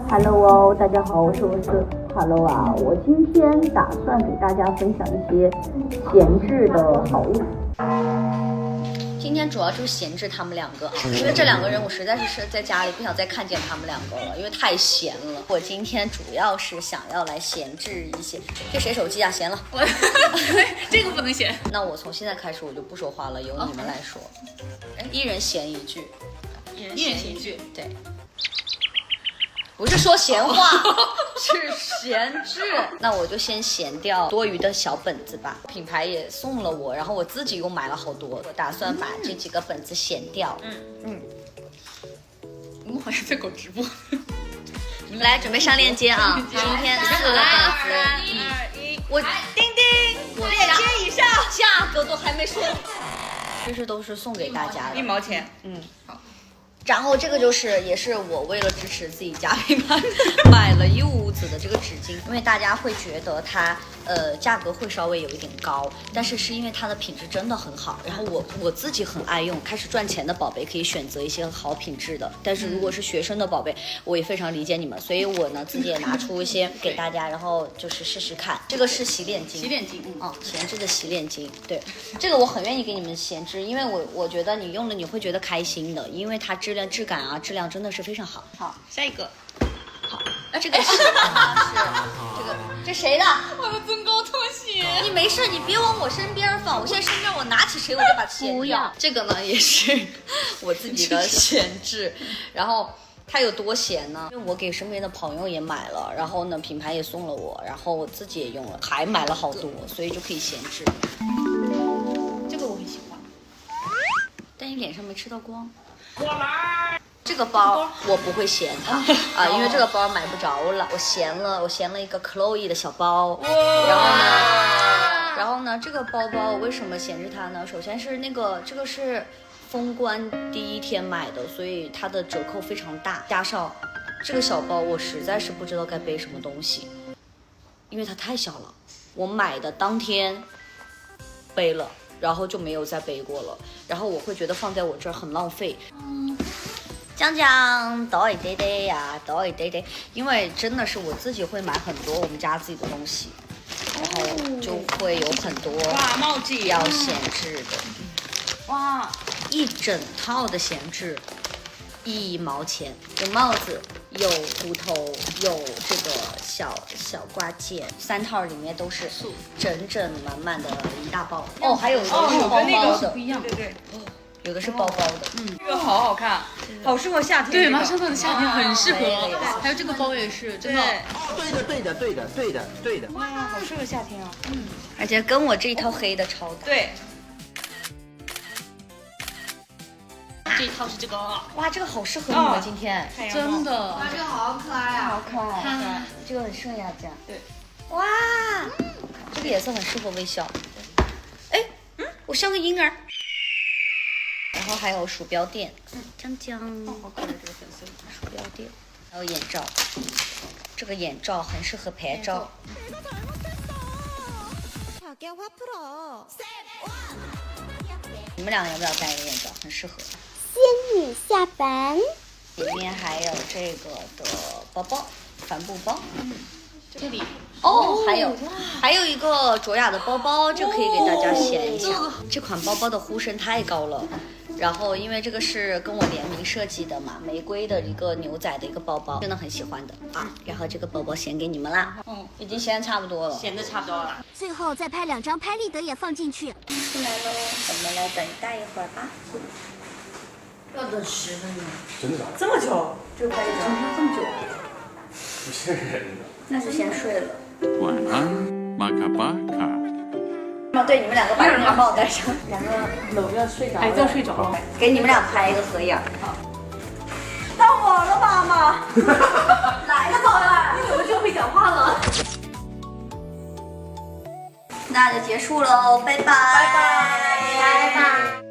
Hello 哦，大家好，我是Hello 啊，我今天打算给大家分享一些闲置的好物。今天主要就是闲置他们两个，因为这两个人我实在是在家里不想再看见他们两个了，因为太闲了。我今天主要是想要来闲置一些，这谁手机啊？闲了，这个不能闲。那我从现在开始我就不说话了，由你们来说，一人闲一句，一人闲一句，对。不是说闲话，是闲置。那我就先闲掉多余的小本子吧。品牌也送了我，然后我自己又买了好多，我打算把这几个本子闲掉。我们好像在搞直播。来，准备上链接啊！今天4个本子，我钉钉，我链接以上，价格都还没说，这是都是送给大家的，1毛钱。好。然后这个也是我为了支持自己家品牌买了一屋子的这个纸巾，因为大家会觉得它价格会稍微有一点高，但是因为它的品质真的很好。然后我自己很爱用，开始赚钱的宝贝可以选择一些好品质的，但是如果是学生的宝贝，我也非常理解你们，所以我呢自己也拿出一些给大家，然后就是试试看。这个是洗脸巾，闲置的洗脸巾，对，这个我很愿意给你们闲置，因为我觉得你用了你会觉得开心的，因为它质感啊，质量真的是非常好。好，下一个。好，这个是这谁的？我的增高拖鞋。你没事，你别往我身边放，我现在身边我拿起谁我就把它掀掉。这个呢也是我自己的闲置，然后它有多闲呢？因为我给身边的朋友也买了，然后呢品牌也送了我，然后我自己也用了，还买了好多，所以就可以闲置。这个我很喜欢，但你脸上没吃到光。过来，这个包我不会嫌它啊，因为这个包买不着了。我嫌了一个 Chloe 的小包，然后呢，这个包包我为什么闲置它呢？首先是这个是封关第1天买的，所以它的折扣非常大，加上这个小包我实在是不知道该背什么东西，因为它太小了。我买的当天背了。然后就没有再背过了，然后我会觉得放在我这儿很浪费。讲倒一堆堆呀，倒一堆堆，因为真的是我自己会买很多我们家自己的东西，然后就会有很多帽子要闲置的。哇，一整套的闲置，1毛钱，有帽子，有骨头，有这个小挂件，3套里面都是整整满满的一大包。哦，还有一个是包包的，不一样，对，有的是包包的。这个好好看，好适合夏天。对，马上到了夏天，很适合。还有这个包也是，真的。对的。哇，好适合夏天啊。而且跟我这一套黑的超搭。对。这一套是这个，哇，这个好适合你们今天，真的。哇，这个好可爱啊，好可爱，这个很适合雅佳。对，哇，这个颜色很适合微笑。哎，我像个婴儿。然后还有鼠标垫，江，好可爱这个粉色鼠标垫，还有眼罩，这个眼罩很适合拍照。你们俩要不要戴一个眼罩？很适合。仙女下凡，里面还有这个的包包，帆布包。这里哦，还有一个卓雅的包包，这可以给大家闲一下。这款包包的呼声太高了，然后因为这个是跟我联名设计的嘛，玫瑰的一个牛仔的一个包包，真的很喜欢的啊。然后这个包包闲给你们啦，已经闲的差不多了，闲的差不多了。最后再拍2张拍立得也放进去。出来喽，我们来等待一会儿吧。要等10分钟。真的假的？这么久？就拍一张这么久，不骗人的。那就先睡了。晚安，马卡巴卡。对，你们2个把眼帽戴上，2个搂着睡着了，孩子要睡着了，给你们俩拍一个合影。到我了，妈妈。来了，宝贝，你怎么就会讲话了？那就结束喽，拜拜，拜拜。